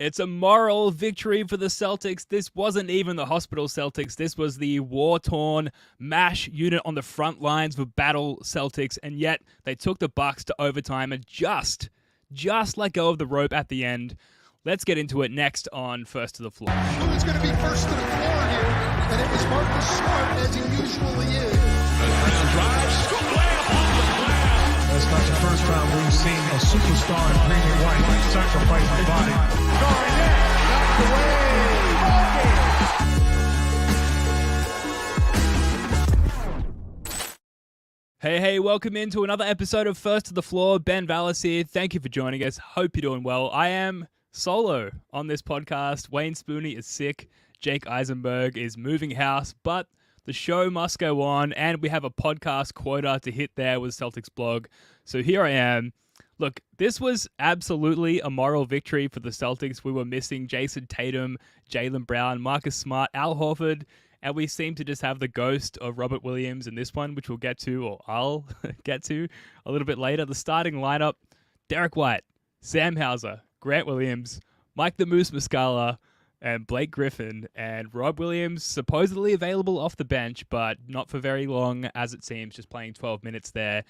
It's a moral victory for the Celtics. This wasn't even the hospital Celtics. This was the war-torn MASH unit on the front lines for battle Celtics, and yet they took the Bucks to overtime and just let go of the rope at the end. Let's get into it next on First to the Floor. Who's going to be first to the floor here? And it was Marcus Smart, as he usually is. Brown drives. That's not the first time we've seen a superstar in green and white sacrifice his body. Hey, welcome into another episode of First to the Floor. Ben Vallis here. Thank you for joining us. Hope you're doing well. I am solo on this podcast. Wayne Spooney is sick. Jake Eisenberg is moving house, but the show must go on, and we have a podcast quota to hit there with Celtics blog. So here I am. Look, this was absolutely a moral victory for the Celtics. We were missing Jason Tatum, Jaylen Brown, Marcus Smart, Al Horford, and we seem to just have the ghost of Robert Williams in this one, which we'll get to, or I'll get to a little bit later. The starting lineup: Derrick White, Sam Hauser, Grant Williams, Mike the Moose Muscala, and Blake Griffin, and Rob Williams supposedly available off the bench, but not for very long, as it seems, just playing 12 minutes there.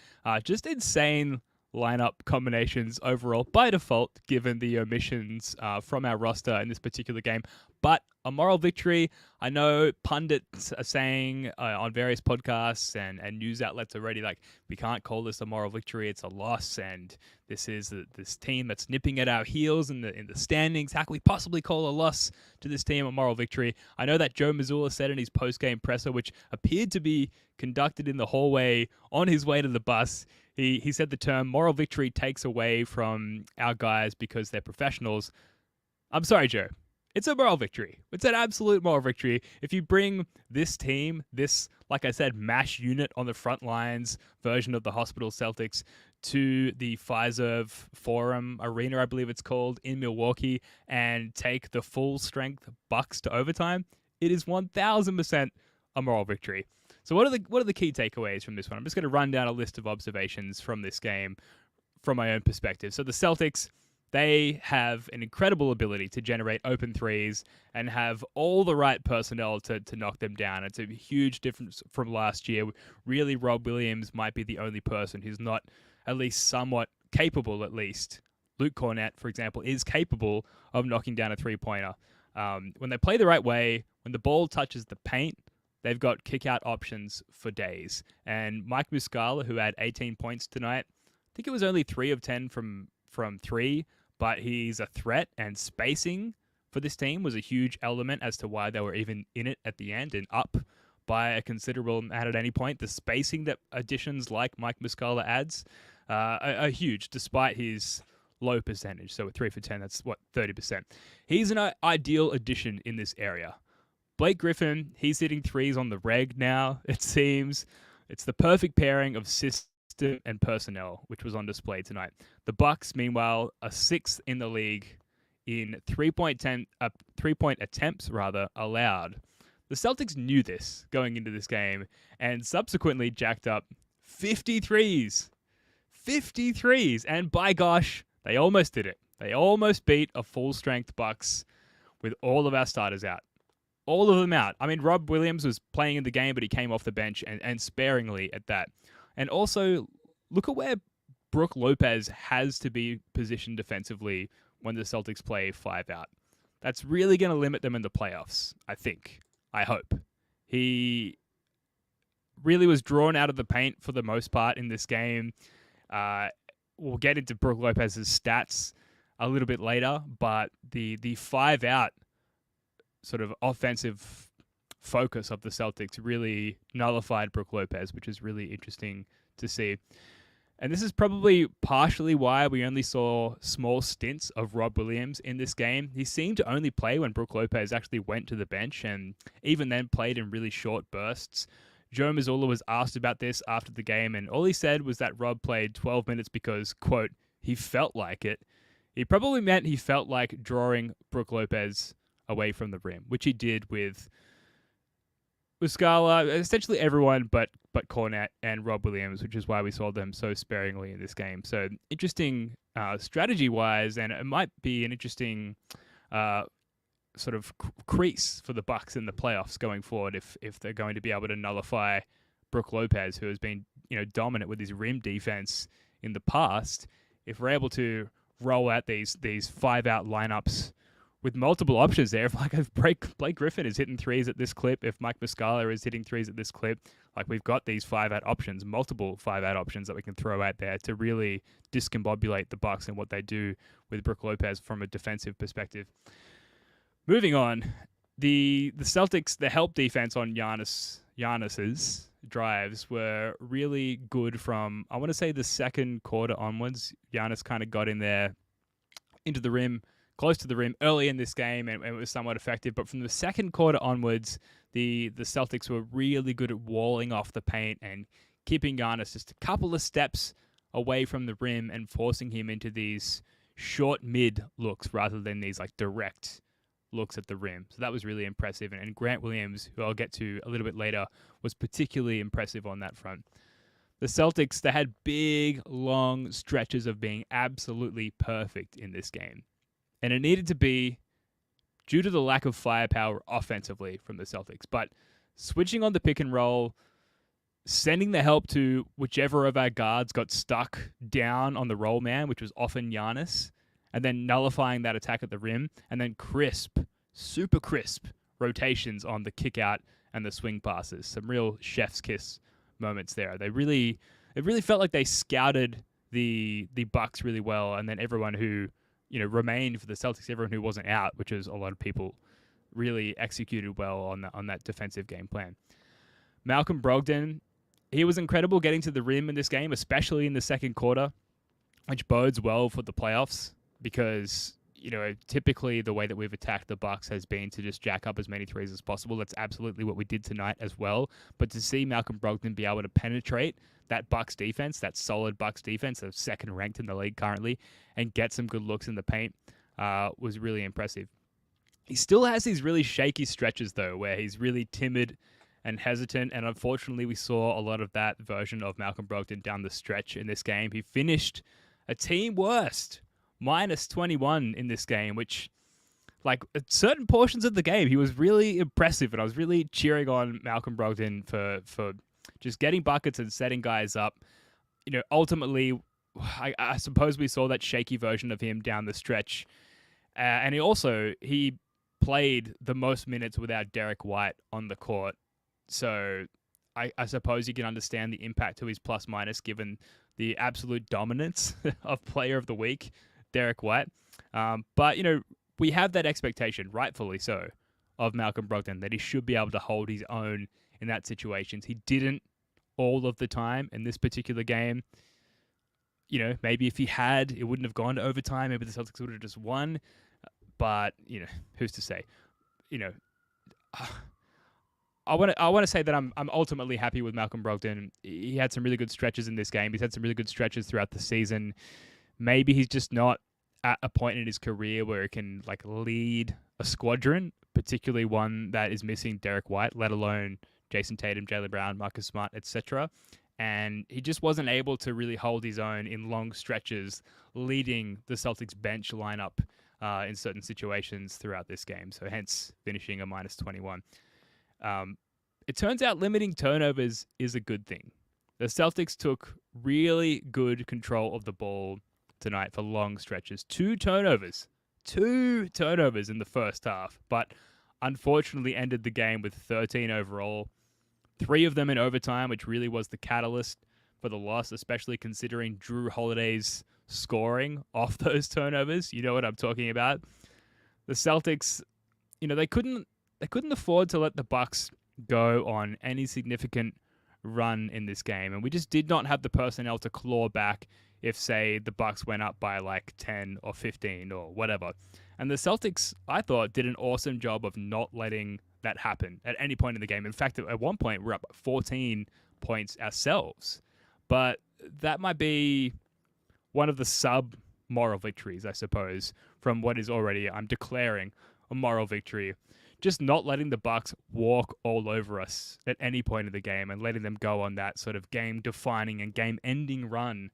Just insane lineup combinations overall by default, given the omissions from our roster in this particular game. But a moral victory. I know pundits are saying on various podcasts and news outlets already, like, we can't call this a moral victory, it's a loss, and this is this team that's nipping at our heels in the standings. How can we possibly call a loss to this team a moral victory? I know that Joe Mazzula said in his post-game presser, which appeared to be conducted in the hallway on his way to the bus, he said the term moral victory takes away from our guys because they're professionals. I'm sorry, Joe. It's a moral victory. It's an absolute moral victory. If you bring this team, this, like I said, MASH unit on the front lines version of the hospital Celtics to the Fiserv Forum Arena, I believe it's called, in Milwaukee, and take the full strength Bucks to overtime, it is 1,000% a moral victory. So what are the key takeaways from this one? I'm just going to run down a list of observations from this game from my own perspective. So the Celtics, they have an incredible ability to generate open threes and have all the right personnel to knock them down. It's a huge difference from last year. Really, Rob Williams might be the only person who's not at least somewhat capable, at least. Luke Cornett, for example, is capable of knocking down a three-pointer. When they play the right way, when the ball touches the paint, they've got kick-out options for days. And Mike Muscala, who had 18 points tonight, I think it was only 3 of 10 from three, but he's a threat, and spacing for this team was a huge element as to why they were even in it at the end and up by a considerable amount at any point. The spacing that additions like Mike Muscala adds are huge, despite his low percentage. So with 3 for 10, that's 30%. He's an ideal addition in this area. Blake Griffin, he's hitting threes on the reg now, it seems. It's the perfect pairing of system and personnel, which was on display tonight. The Bucks, meanwhile, are 6th in the league in three-point attempts allowed. The Celtics knew this going into this game and subsequently jacked up 53s. 53s! And by gosh, they almost did it. They almost beat a full-strength Bucks with all of our starters out. All of them out. I mean, Rob Williams was playing in the game, but he came off the bench and sparingly at that. And also, look at where Brook Lopez has to be positioned defensively when the Celtics play 5 out. That's really going to limit them in the playoffs, I think. I hope. He really was drawn out of the paint for the most part in this game. We'll get into Brook Lopez's stats a little bit later, but the 5 out sort of offensive focus of the Celtics really nullified Brook Lopez, which is really interesting to see. And this is probably partially why we only saw small stints of Rob Williams in this game. He seemed to only play when Brook Lopez actually went to the bench, and even then played in really short bursts. Joe Mazzula was asked about this after the game, and all he said was that Rob played 12 minutes because, quote, he felt like it. He probably meant he felt like drawing Brook Lopez away from the rim, which he did with Muscala, essentially everyone but Cornett and Rob Williams, which is why we saw them so sparingly in this game. So interesting strategy-wise, and it might be an interesting sort of crease for the Bucks in the playoffs going forward if they're going to be able to nullify Brook Lopez, who has been dominant with his rim defense in the past. If we're able to roll out these 5-out lineups with multiple options there, if Blake Griffin is hitting threes at this clip, if Mike Muscala is hitting threes at this clip, we've got these 5-out options, multiple 5-out options that we can throw out there to really discombobulate the Bucks and what they do with Brook Lopez from a defensive perspective. Moving on, the Celtics, the help defense on Giannis's drives were really good from, I want to say, the second quarter onwards. Giannis kind of got in there into the rim, close to the rim early in this game, and it was somewhat effective. But from the second quarter onwards, the Celtics were really good at walling off the paint and keeping Giannis just a couple of steps away from the rim and forcing him into these short mid looks rather than these direct looks at the rim. So that was really impressive. And Grant Williams, who I'll get to a little bit later, was particularly impressive on that front. The Celtics, they had big, long stretches of being absolutely perfect in this game. And it needed to be due to the lack of firepower offensively from the Celtics. But switching on the pick and roll, sending the help to whichever of our guards got stuck down on the roll man, which was often Giannis, and then nullifying that attack at the rim, and then super crisp rotations on the kick out and the swing passes. Some real chef's kiss moments there. It really felt like they scouted the Bucks really well, and then everyone who remained for the Celtics, everyone who wasn't out, which is a lot of people, really executed well on that defensive game plan. Malcolm Brogdon, he was incredible getting to the rim in this game, especially in the second quarter, which bodes well for the playoffs because typically the way that we've attacked the Bucks has been to just jack up as many threes as possible. That's absolutely what we did tonight as well. But to see Malcolm Brogdon be able to penetrate that Bucks defense, that solid Bucks defense, that's second ranked in the league currently, and get some good looks in the paint was really impressive. He still has these really shaky stretches though, where he's really timid and hesitant, and unfortunately we saw a lot of that version of Malcolm Brogdon down the stretch in this game. He finished a team worst, minus 21 in this game, which, at certain portions of the game, he was really impressive, and I was really cheering on Malcolm Brogdon for just getting buckets and setting guys up. Ultimately, I suppose we saw that shaky version of him down the stretch, and he played the most minutes without Derrick White on the court, so I suppose you can understand the impact to his plus-minus given the absolute dominance of Player of the Week, Derrick White. But, we have that expectation, rightfully so, of Malcolm Brogdon, that he should be able to hold his own in that situation. He didn't all of the time in this particular game. Maybe if he had, it wouldn't have gone to overtime. Maybe the Celtics would have just won. But, who's to say? I want to say that I'm ultimately happy with Malcolm Brogdon. He had some really good stretches in this game. He's had some really good stretches throughout the season. Maybe he's just not at a point in his career where he can lead a squadron, particularly one that is missing Derrick White, let alone Jason Tatum, Jaylen Brown, Marcus Smart, etc. And he just wasn't able to really hold his own in long stretches, leading the Celtics bench lineup in certain situations throughout this game. So hence finishing a minus 21. It turns out limiting turnovers is a good thing. The Celtics took really good control of the ball tonight for long stretches. Two turnovers in the first half, but unfortunately ended the game with 13 overall. 3 of them in overtime, which really was the catalyst for the loss, especially considering Drew Holiday's scoring off those turnovers. You know what I'm talking about. The Celtics, they couldn't afford to let the Bucks go on any significant run in this game, and we just did not have the personnel to claw back if, say, the Bucks went up by 10 or 15 or whatever. And the Celtics, I thought, did an awesome job of not letting that happen at any point in the game. In fact, at one point, we're up 14 points ourselves. But that might be one of the sub-moral victories, I suppose, from what is already, I'm declaring, a moral victory. Just not letting the Bucks walk all over us at any point of the game and letting them go on that sort of game-defining and game-ending run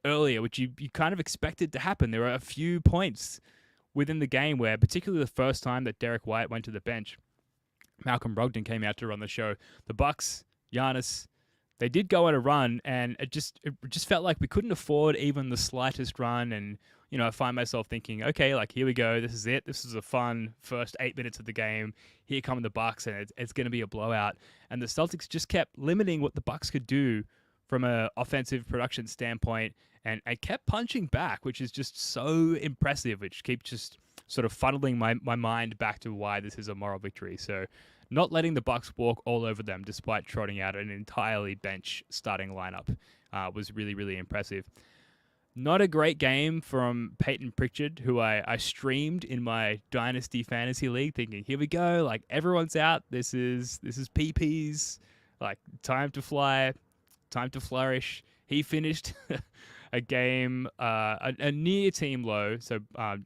earlier, which you kind of expected to happen. There were a few points within the game where, particularly the first time that Derrick White went to the bench, Malcolm Brogdon came out to run the show. The Bucks, Giannis, they did go on a run, and it just felt like we couldn't afford even the slightest run. And I find myself thinking, okay, like, here we go. This is it. This is a fun first 8 minutes of the game. Here come the Bucks, and it's going to be a blowout. And the Celtics just kept limiting what the Bucks could do from an offensive production standpoint, and kept punching back, which is just so impressive, which keeps just sort of funneling my mind back to why this is a moral victory. So not letting the Bucks walk all over them despite trotting out an entirely bench starting lineup was really, really impressive. Not a great game from Peyton Pritchard, who I streamed in my Dynasty Fantasy League, thinking, here we go, like, everyone's out. This is PP's, like, time to fly, time to flourish. He finished a game, a near team low, so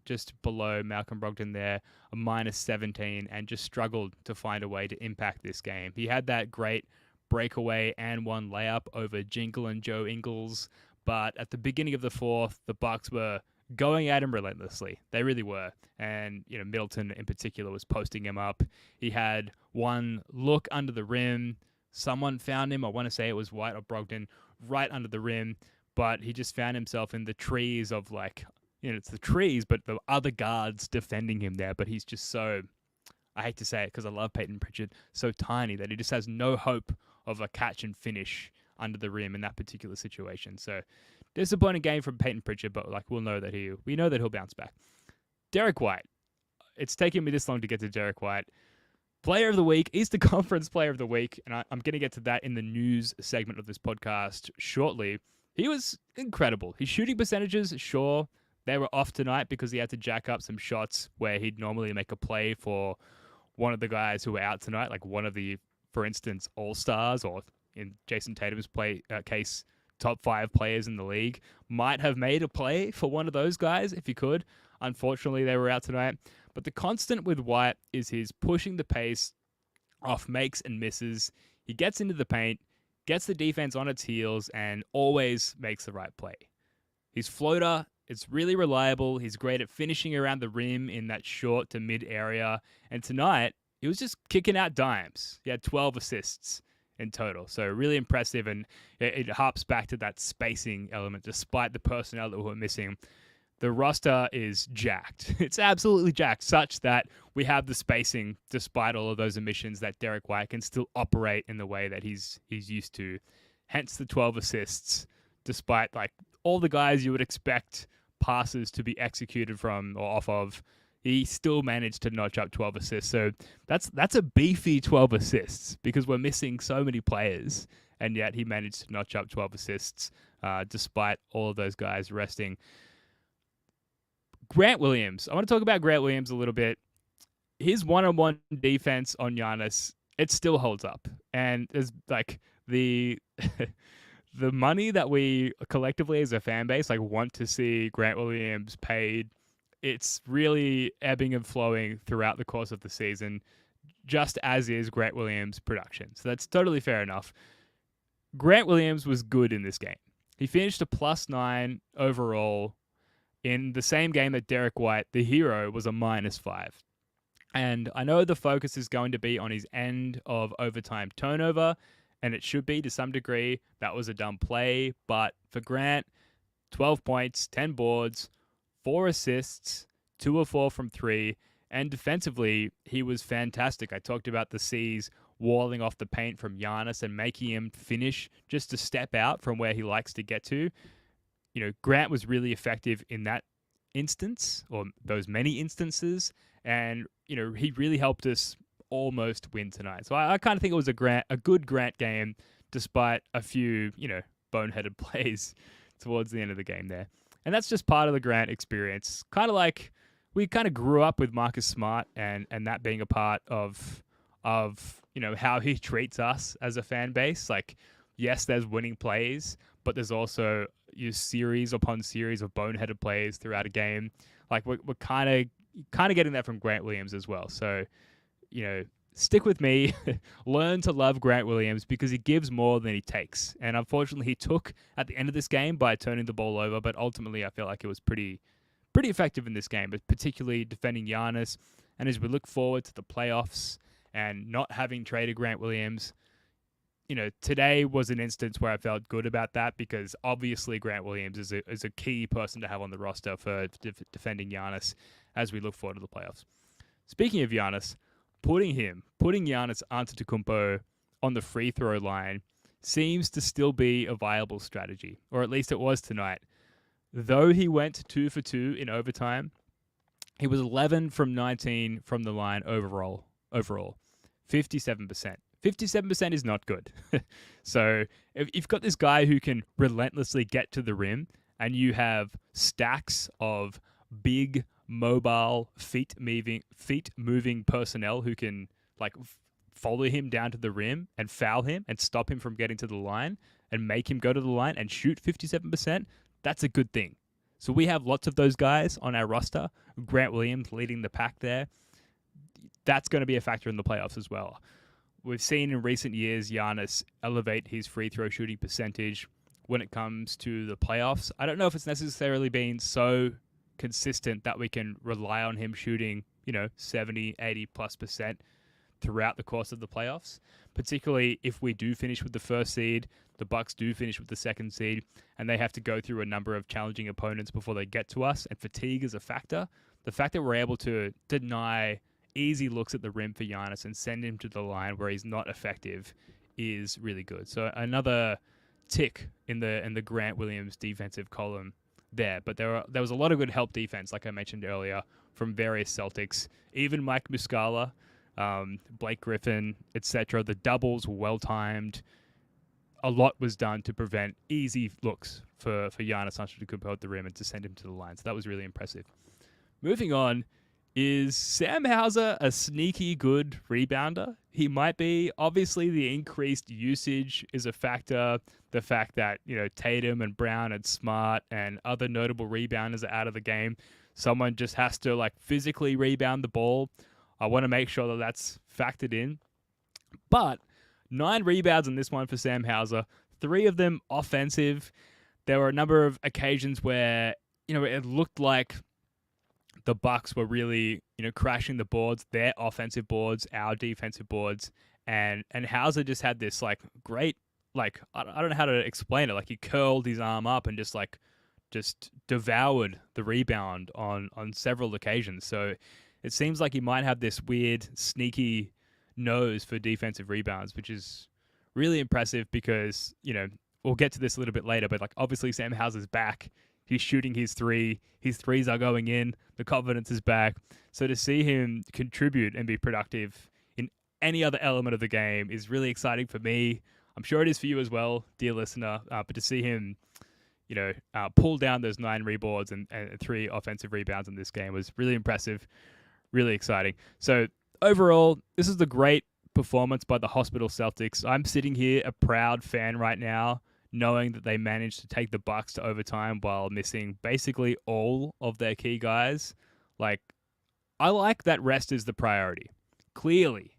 just below Malcolm Brogdon there, a -17, and just struggled to find a way to impact this game. He had that great breakaway and one layup over Jingle and Joe Ingles, but at the beginning of the fourth, the Bucks were going at him relentlessly. They really were. And, Middleton in particular was posting him up. He had one look under the rim. Someone found him. I want to say it was White or Brogdon right under the rim, but he just found himself in the trees of, like, it's the trees, but the other guards defending him there. But he's just so, I hate to say it because I love Peyton Pritchard, so tiny that he just has no hope of a catch and finish under the rim in that particular situation. So disappointing game from Peyton Pritchard, but like we know that he'll bounce back. Derrick White. It's taken me this long to get to Derrick White. Player of the week, Eastern Conference Player of the Week, and I'm going to get to that in the news segment of this podcast shortly. He was incredible. His shooting percentages, sure, they were off tonight because he had to jack up some shots where he'd normally make a play for one of the guys who were out tonight, like one of the, for instance, All-Stars, or in Jason Tatum's case, top 5 players in the league, might have made a play for one of those guys if he could. Unfortunately, they were out tonight. But the constant with White is his pushing the pace off makes and misses. He gets into the paint, gets the defense on its heels, and always makes the right play. His floater, it's really reliable. He's great at finishing around the rim in that short to mid area. And tonight, he was just kicking out dimes. He had 12 assists in total. So really impressive, and it harps back to that spacing element. Despite the personnel that we're missing, the roster is jacked. It's absolutely jacked, such that we have the spacing despite all of those omissions, that Derrick White can still operate in the way that he's used to. Hence the 12 assists, despite like all the guys you would expect passes to be executed from or off of. He still managed to notch up 12 assists. So that's a beefy 12 assists because we're missing so many players, and yet he managed to notch up 12 assists despite all of those guys resting. Grant Williams. I want to talk about Grant Williams a little bit. His one-on-one defense on Giannis, it still holds up. And there's like the the money that we collectively as a fan base like want to see Grant Williams paid, it's really ebbing and flowing throughout the course of the season, just as is Grant Williams' production. So that's totally fair enough. Grant Williams was good in this game. He finished a +9 overall in the same game that Derrick White, the hero, was a -5. And I know the focus is going to be on his end of overtime turnover, and it should be to some degree. That was a dumb play. But for Grant, 12 points, 10 boards, 4 assists, 2 of 4 from 3, and defensively, he was fantastic. I talked about the C's walling off the paint from Giannis and making him finish just to step out from where he likes to get to. Grant was really effective in that instance, or those many instances, and, he really helped us almost win tonight. So I kind of think it was a good Grant game, despite a few, boneheaded plays towards the end of the game there. And that's just part of the Grant experience. Kind of like we kind of grew up with Marcus Smart and that being a part of how he treats us as a fan base. Like, yes, there's winning plays, but there's also series upon series of boneheaded plays throughout a game. Like we're kind of getting that from Grant Williams as well. So, stick with me, learn to love Grant Williams because he gives more than he takes. And unfortunately, he took at the end of this game by turning the ball over, but ultimately I feel like it was pretty pretty effective in this game, but particularly defending Giannis. And as we look forward to the playoffs and not having traded Grant Williams, today was an instance where I felt good about that because obviously Grant Williams is a key person to have on the roster for defending Giannis as we look forward to the playoffs. Speaking of Giannis, putting Giannis Antetokounmpo on the free throw line seems to still be a viable strategy, or at least it was tonight. Though he went 2 for 2 in overtime, he was 11 from 19 from the line overall. 57%. 57% is not good. So if you've got this guy who can relentlessly get to the rim and you have stacks of big, mobile, feet-moving personnel who can follow him down to the rim and foul him and stop him from getting to the line and make him go to the line and shoot 57%, that's a good thing. So we have lots of those guys on our roster. Grant Williams leading the pack there. That's going to be a factor in the playoffs as well. We've seen in recent years Giannis elevate his free throw shooting percentage when it comes to the playoffs. I don't know if it's necessarily been so consistent that we can rely on him shooting, 70, 80+% throughout the course of the playoffs, particularly if we do finish with the first seed, the Bucks do finish with the second seed, and they have to go through a number of challenging opponents before they get to us, and fatigue is a factor. The fact that we're able to deny easy looks at the rim for Giannis and send him to the line where he's not effective is really good. So another tick in the Grant Williams defensive column there. But there was a lot of good help defense, like I mentioned earlier, from various Celtics. Even Mike Muscala, Blake Griffin, etc. The doubles were well-timed. A lot was done to prevent easy looks for Giannis Antetokounmpo at the rim and to send him to the line. So that was really impressive. Moving on, is Sam Hauser a sneaky good rebounder? He might be. Obviously, the increased usage is a factor. The fact that, Tatum and Brown and Smart and other notable rebounders are out of the game. Someone just has to, physically rebound the ball. I want to make sure that that's factored in. But 9 rebounds in this one for Sam Hauser, 3 of them offensive. There were a number of occasions where, it looked like the Bucks were really, crashing the boards, their offensive boards, our defensive boards. And Hauser just had this, great, I don't know how to explain it. He curled his arm up and just devoured the rebound on several occasions. So it seems like he might have this weird, sneaky nose for defensive rebounds, which is really impressive because, we'll get to this a little bit later, but obviously Sam Hauser's back. He's shooting his 3. His 3s are going in. The confidence is back. So to see him contribute and be productive in any other element of the game is really exciting for me. I'm sure it is for you as well, dear listener. But to see him, pull down those 9 rebounds and 3 offensive rebounds in this game was really impressive, really exciting. So overall, this is a great performance by the Hospital Celtics. I'm sitting here a proud fan right now, knowing that they managed to take the Bucks to overtime while missing basically all of their key guys. I like that rest is the priority. Clearly,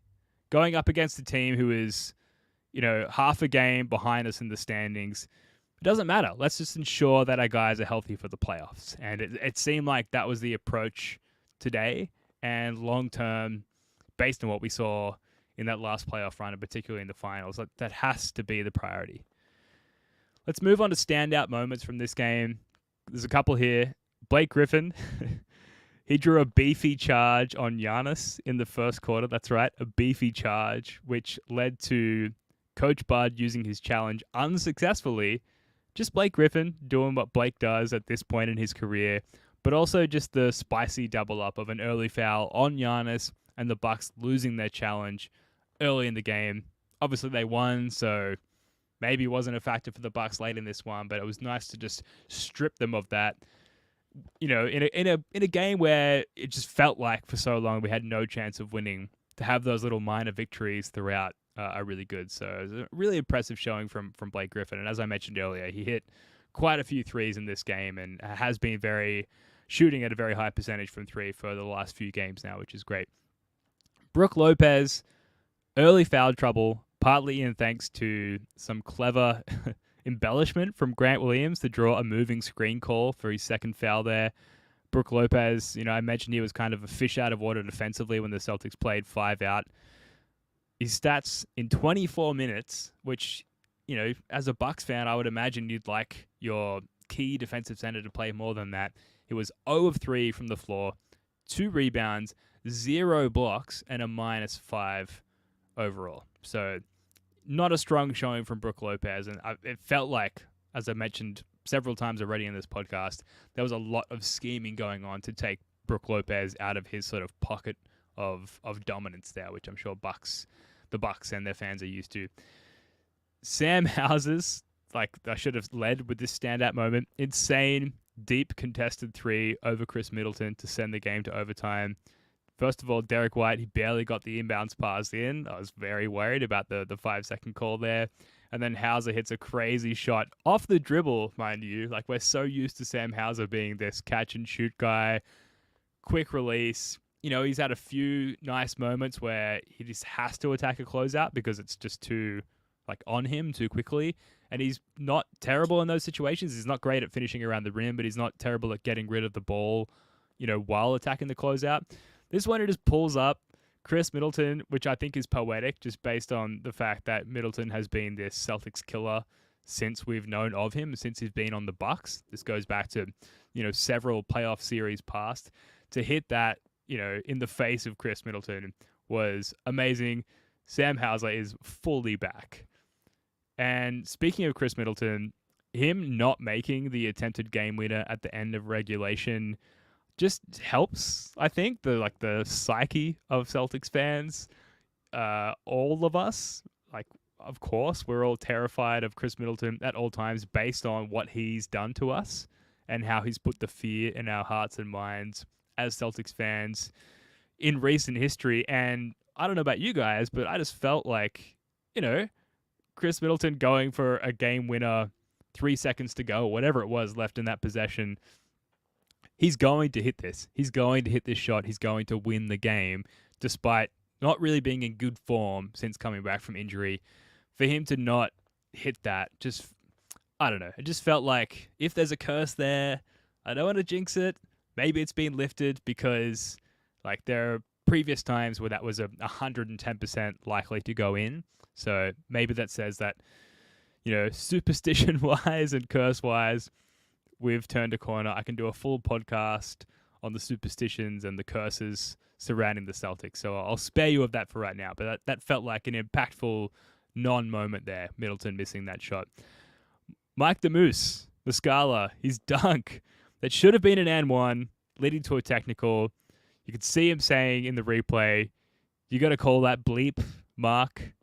going up against a team who is, half a game behind us in the standings, it doesn't matter. Let's just ensure that our guys are healthy for the playoffs. And it seemed like that was the approach today. And long-term, based on what we saw in that last playoff run, and particularly in the finals, that has to be the priority. Let's move on to standout moments from this game. There's a couple here. Blake Griffin, he drew a beefy charge on Giannis in the first quarter. That's right, a beefy charge, which led to Coach Bud using his challenge unsuccessfully. Just Blake Griffin doing what Blake does at this point in his career, but also just the spicy double up of an early foul on Giannis and the Bucks losing their challenge early in the game. Obviously, they won, so maybe it wasn't a factor for the Bucks late in this one, but it was nice to just strip them of that. In a game where it just felt like for so long we had no chance of winning, to have those little minor victories throughout are really good. So it was a really impressive showing from Blake Griffin. And as I mentioned earlier, he hit quite a few threes in this game and has been shooting at a very high percentage from 3 for the last few games now, which is great. Brook Lopez, early foul trouble, partly in thanks to some clever embellishment from Grant Williams to draw a moving screen call for his second foul there. Brook Lopez, I mentioned he was kind of a fish out of water defensively when the Celtics played 5 out. His stats in 24 minutes, which, as a Bucks fan, I would imagine you'd like your key defensive center to play more than that. He was 0 of 3 from the floor, 2 rebounds, 0 blocks, and a -5 overall. So not a strong showing from Brook Lopez. And it felt like, as I mentioned several times already in this podcast, there was a lot of scheming going on to take Brook Lopez out of his sort of pocket of dominance there, which I'm sure the Bucks and their fans are used to. Sam Houses, I should have led with this standout moment. Insane, deep contested 3 over Chris Middleton to send the game to overtime. First of all, Derrick White, he barely got the inbounds pass in. I was very worried about the 5-second call there. And then Hauser hits a crazy shot off the dribble, mind you. We're so used to Sam Hauser being this catch-and-shoot guy, quick release. He's had a few nice moments where he just has to attack a closeout because it's just too, on him too quickly. And he's not terrible in those situations. He's not great at finishing around the rim, but he's not terrible at getting rid of the ball, while attacking the closeout. This one, it just pulls up Chris Middleton, which I think is poetic, just based on the fact that Middleton has been this Celtics killer since we've known of him, since he's been on the Bucks. This goes back to, several playoff series past. To hit that, in the face of Chris Middleton was amazing. Sam Hauser is fully back. And speaking of Chris Middleton, him not making the attempted game winner at the end of regulation just helps, I think, the psyche of Celtics fans. All of us, of course, we're all terrified of Chris Middleton at all times based on what he's done to us and how he's put the fear in our hearts and minds as Celtics fans in recent history. And I don't know about you guys, but I just felt like, Chris Middleton going for a game winner, 3 seconds to go, whatever it was left in that possession, he's going to hit this. He's going to hit this shot. He's going to win the game, despite not really being in good form since coming back from injury. For him to not hit that, I don't know. It just felt like if there's a curse there, I don't want to jinx it. Maybe it's been lifted because there are previous times where that was 110% likely to go in. So maybe that says that, superstition-wise and curse-wise, we've turned a corner. I can do a full podcast on the superstitions and the curses surrounding the Celtics. So I'll spare you of that for right now. But that felt like an impactful non-moment there, Middleton missing that shot. Mike the Moose, Muscala, his dunk that should have been an and one, leading to a technical. You could see him saying in the replay, you got to call that bleep, Mark,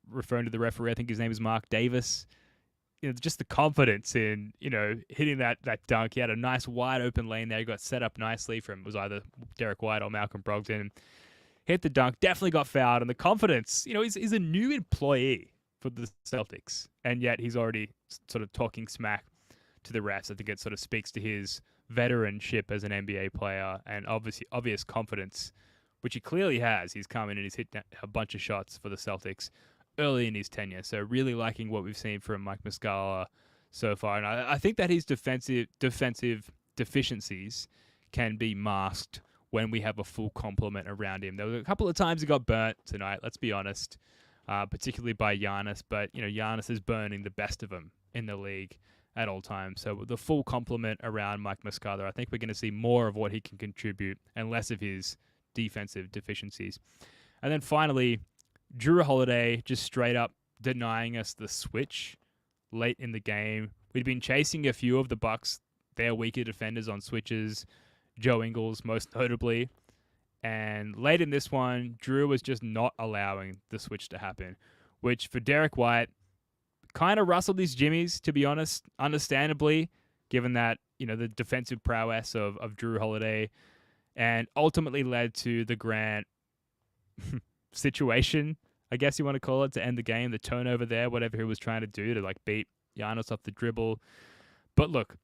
referring to the referee. I think his name is Mark Davis. Just the confidence in, hitting that dunk. He had a nice wide open lane there. He got set up nicely from, it was either Derrick White or Malcolm Brogdon. Hit the dunk, definitely got fouled. And the confidence, he's a new employee for the Celtics. And yet he's already sort of talking smack to the refs. I think it sort of speaks to his veteranship as an NBA player and obvious confidence, which he clearly has. He's come in and he's hit a bunch of shots for the Celtics early in his tenure. So really liking what we've seen from Mike Muscala so far. And I think that his defensive deficiencies can be masked when we have a full complement around him. There were a couple of times he got burnt tonight, let's be honest, particularly by Giannis. But, Giannis is burning the best of them in the league at all times. So with the full complement around Mike Muscala, I think we're going to see more of what he can contribute and less of his defensive deficiencies. And then finally, Drew Holiday just straight up denying us the switch late in the game. We'd been chasing a few of the Bucks, their weaker defenders on switches, Joe Ingles most notably. And late in this one, Drew was just not allowing the switch to happen, which for Derrick White kind of rustled his jimmies, to be honest, understandably, given that, the defensive prowess of Drew Holiday, and ultimately led to the Grant situation, I guess you want to call it, to end the game, the turnover there, whatever he was trying to do to beat Giannis off the dribble. But look,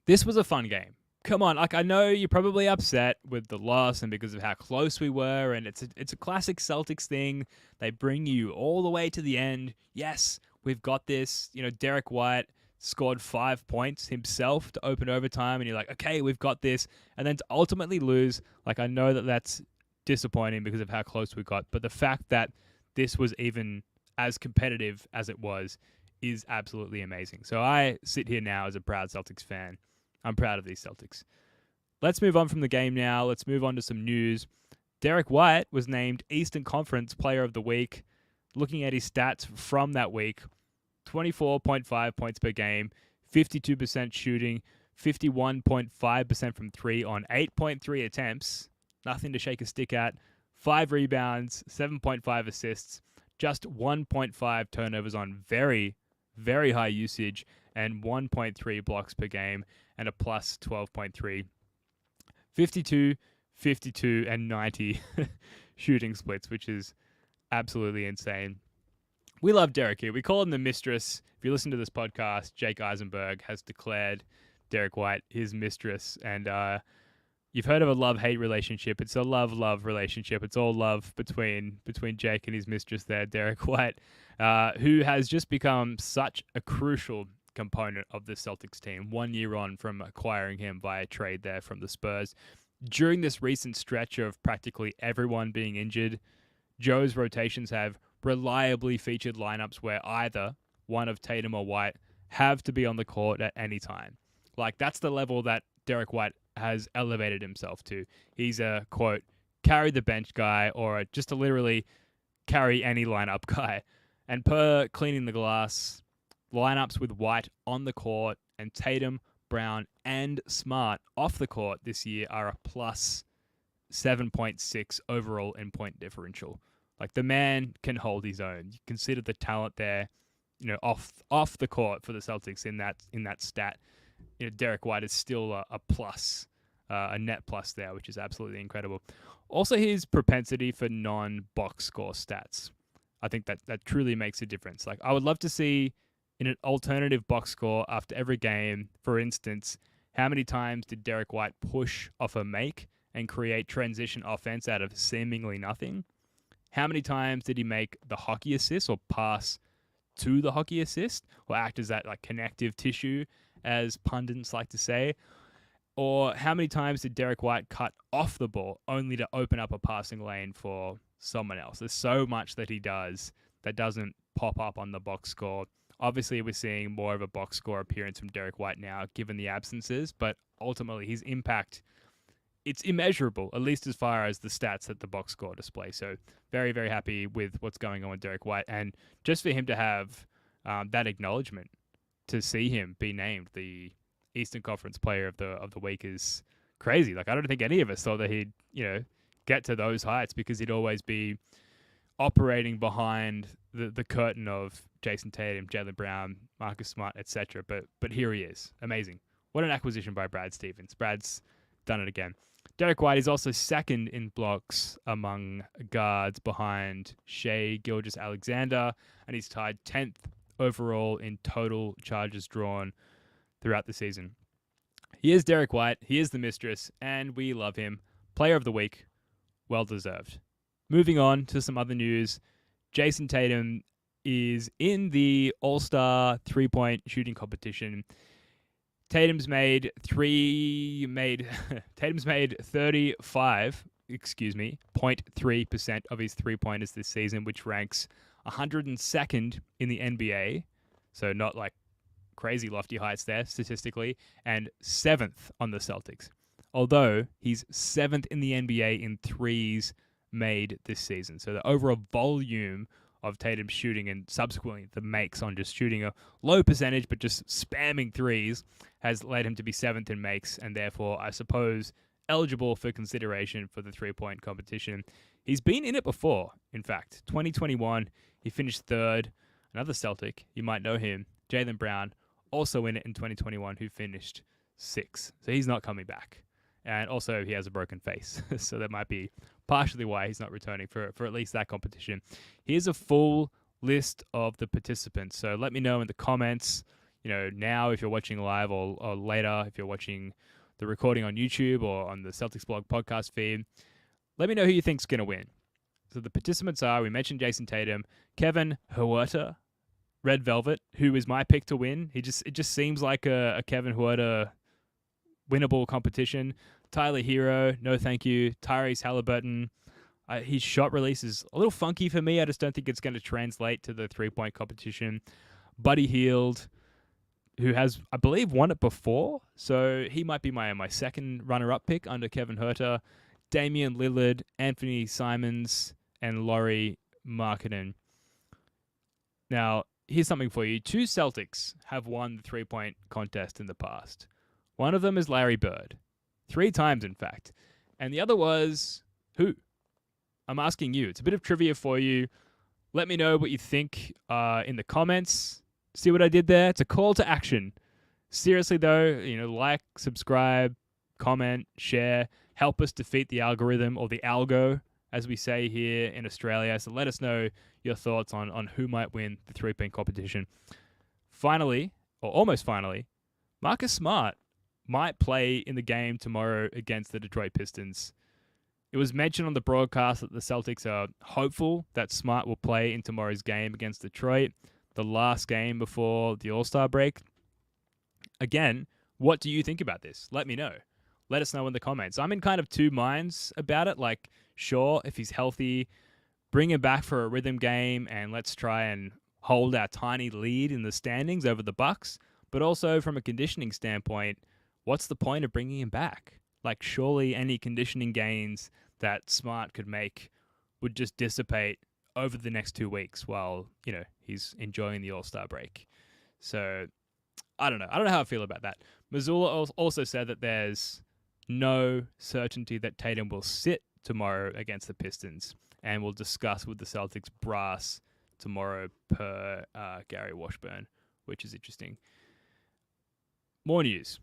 this was a fun game. Come on, I know you're probably upset with the loss and because of how close we were, and it's a classic Celtics thing. They bring you all the way to the end. Yes, we've got this. Derrick White scored 5 points himself to open overtime, and you're like, okay, we've got this. And then to ultimately lose, like, I know that that's disappointing because of how close we got, but the fact that this was even as competitive as it was is absolutely amazing. So I sit here now as a proud Celtics fan. I'm proud of these Celtics. Let's move on from the game now. Let's move on to some news. Derrick White was named Eastern Conference Player of the Week. Looking at his stats from that week, 24.5 points per game, 52% shooting, 51.5% from 3 on 8.3 attempts. Nothing to shake a stick at. 5 rebounds, 7.5 assists, just 1.5 turnovers on very, very high usage, and 1.3 blocks per game, and a plus 12.3. 52, 52, and 90 shooting splits, which is absolutely insane. We love Derrick here. We call him the mistress. If you listen to this podcast, Jake Eisenberg has declared Derrick White his mistress. And you've heard of a love-hate relationship. It's a love-love relationship. It's all love between Jake and his mistress there, Derrick White, who has just become such a crucial component of the Celtics team 1 year on from acquiring him via trade there from the Spurs. During this recent stretch of practically everyone being injured, Joe's rotations have reliably featured lineups where either one of Tatum or White have to be on the court at any time. Like, that's the level that Derrick White has elevated himself to. He's a, quote, carry the bench guy, or just a literally carry any lineup guy. And per Cleaning the Glass, lineups with White on the court and Tatum, Brown, and Smart off the court this year are a plus 7.6 overall in point differential. Like, the man can hold his own. You consider the talent there, off the court for the Celtics in that stat. Derrick White is still a plus, a net plus there, which is absolutely incredible. Also, his propensity for non-box score stats. I think that truly makes a difference. Like, I would love to see in an alternative box score after every game, for instance, how many times did Derrick White push off a make and create transition offense out of seemingly nothing? How many times did he make the hockey assist or pass to the hockey assist or act as that like connective tissue, as pundits like to say? Or how many times did Derrick White cut off the ball only to open up a passing lane for someone else? There's so much that he does that doesn't pop up on the box score. Obviously, we're seeing more of a box score appearance from Derrick White now, given the absences, but ultimately his impact, it's immeasurable, at least as far as the stats that the box score display. So very, very happy with what's going on with Derrick White. And just for him to have that acknowledgement, to see him be named the Eastern Conference Player of the Week is crazy. Like, I don't think any of us thought that he'd, get to those heights, because he'd always be operating behind the curtain of Jason Tatum, Jaylen Brown, Marcus Smart, etc. But here he is. Amazing. What an acquisition by Brad Stevens. Brad's done it again. Derrick White is also second in blocks among guards behind Shai Gilgeous-Alexander, and he's tied 10th overall in total charges drawn throughout the season. He is Derrick White. He is the mistress, and we love him. Player of the Week. Well deserved. Moving on to some other news. Jason Tatum is in the All-Star three-point shooting competition. Tatum's made 0.3% of his three-pointers this season, which ranks 102nd in the NBA. So not like crazy lofty heights there statistically, and 7th on the Celtics. Although he's 7th in the NBA in threes made this season. So the overall volume of Tatum's shooting and subsequently the makes on just shooting a low percentage but just spamming threes has led him to be 7th in makes, and therefore, I suppose, eligible for consideration for the three-point competition. He's been in it before, in fact. 2021, he finished 3rd. Another Celtic, you might know him, Jaylen Brown, also in it in 2021, who finished 6th. So he's not coming back. And also, he has a broken face. So that might be partially why he's not returning for at least that competition. Here's a full list of the participants. So let me know in the comments, now if you're watching live or later, if you're watching the recording on YouTube or on the Celtics blog podcast feed. Let me know who you think's going to win. So the participants are, we mentioned Jason Tatum, Kevin Huerter, Red Velvet, who is my pick to win. It just seems like a Kevin Huerter winnable competition. Tyler Hero, no thank you. Tyrese Halliburton, his shot release is a little funky for me. I just don't think it's going to translate to the 3-point competition. Buddy Hield, who has, I believe, won it before, so he might be my second runner-up pick under Kevin Huerter. Damian Lillard, Anthony Simons, and Lauri Markkanen. Now, here's something for you. 2 Celtics have won the 3-point contest in the past. One of them is Larry Bird. 3 times, in fact. And the other was who? I'm asking you. It's a bit of trivia for you. Let me know what you think in the comments. See what I did there? It's a call to action. Seriously, though, like, subscribe, comment, share. Help us defeat the algorithm, or the algo, as we say here in Australia. So let us know your thoughts on who might win the 3-point competition. Finally, or almost finally, Marcus Smart might play in the game tomorrow against the Detroit Pistons. It was mentioned on the broadcast that the Celtics are hopeful that Smart will play in tomorrow's game against Detroit, the last game before the All-Star break. Again, what do you think about this? Let me know. Let us know in the comments. I'm in kind of 2 minds about it. Like, sure, if he's healthy, bring him back for a rhythm game and let's try and hold our tiny lead in the standings over the Bucks. But also from a conditioning standpoint, what's the point of bringing him back? Like, surely any conditioning gains that Smart could make would just dissipate over the next 2 weeks while, he's enjoying the All-Star break. So, I don't know. I don't know how I feel about that. Mazzula also said that there's no certainty that Tatum will sit tomorrow against the Pistons, and we'll discuss with the Celtics brass tomorrow per Gary Washburn, which is interesting. More news.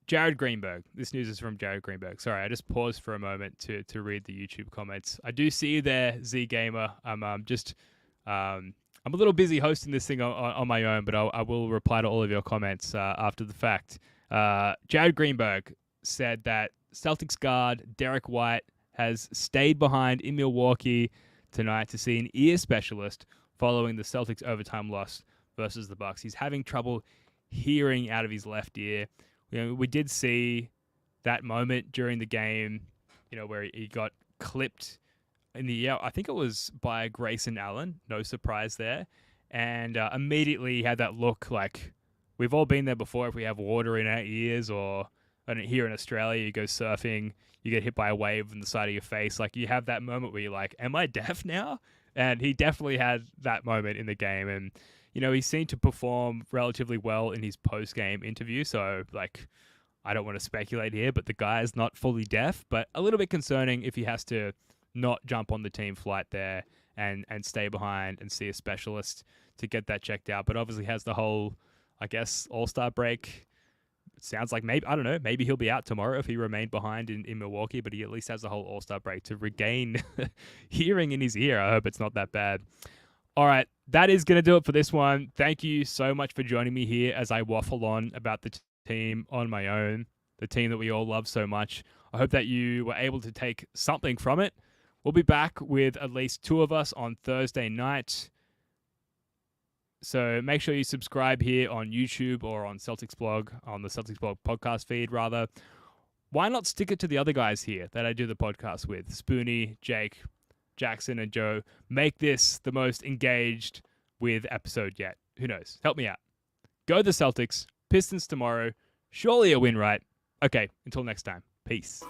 Jared Greenberg. This news is from Jared Greenberg. Sorry, I just paused for a moment to read the YouTube comments. I do see you there, Z Gamer. I'm a little busy hosting this thing on my own, but I will reply to all of your comments after the fact. Jared Greenberg said that Celtics guard Derrick White has stayed behind in Milwaukee tonight to see an ear specialist following the Celtics' overtime loss versus the Bucks. He's having trouble hearing out of his left ear. We did see that moment during the game, where he got clipped in the ear. I think it was by Grayson Allen. No surprise there. And immediately he had that look like we've all been there before. If we have water in our ears, or here in Australia, you go surfing, you get hit by a wave on the side of your face. Like, you have that moment where you're like, am I deaf now? And he definitely had that moment in the game. And, he seemed to perform relatively well in his post-game interview. So, I don't want to speculate here, but the guy is not fully deaf. But a little bit concerning if he has to not jump on the team flight there and stay behind and see a specialist to get that checked out. But obviously has the whole, All-Star break. It sounds like maybe he'll be out tomorrow if he remained behind in Milwaukee, but he at least has the whole All-Star break to regain hearing in his ear. I hope it's not that bad. All right, that is going to do it for this one. Thank you so much for joining me here as I waffle on about the team on my own, the team that we all love so much. I hope that you were able to take something from it. We'll be back with at least 2 of us on Thursday night. So make sure you subscribe here on YouTube or on Celtics Blog, on the Celtics Blog podcast feed, rather. Why not stick it to the other guys here that I do the podcast with? Spoonie, Jake, Jackson, and Joe. Make this the most engaged with episode yet. Who knows? Help me out. Go the Celtics. Pistons tomorrow. Surely a win, right? Okay, until next time. Peace.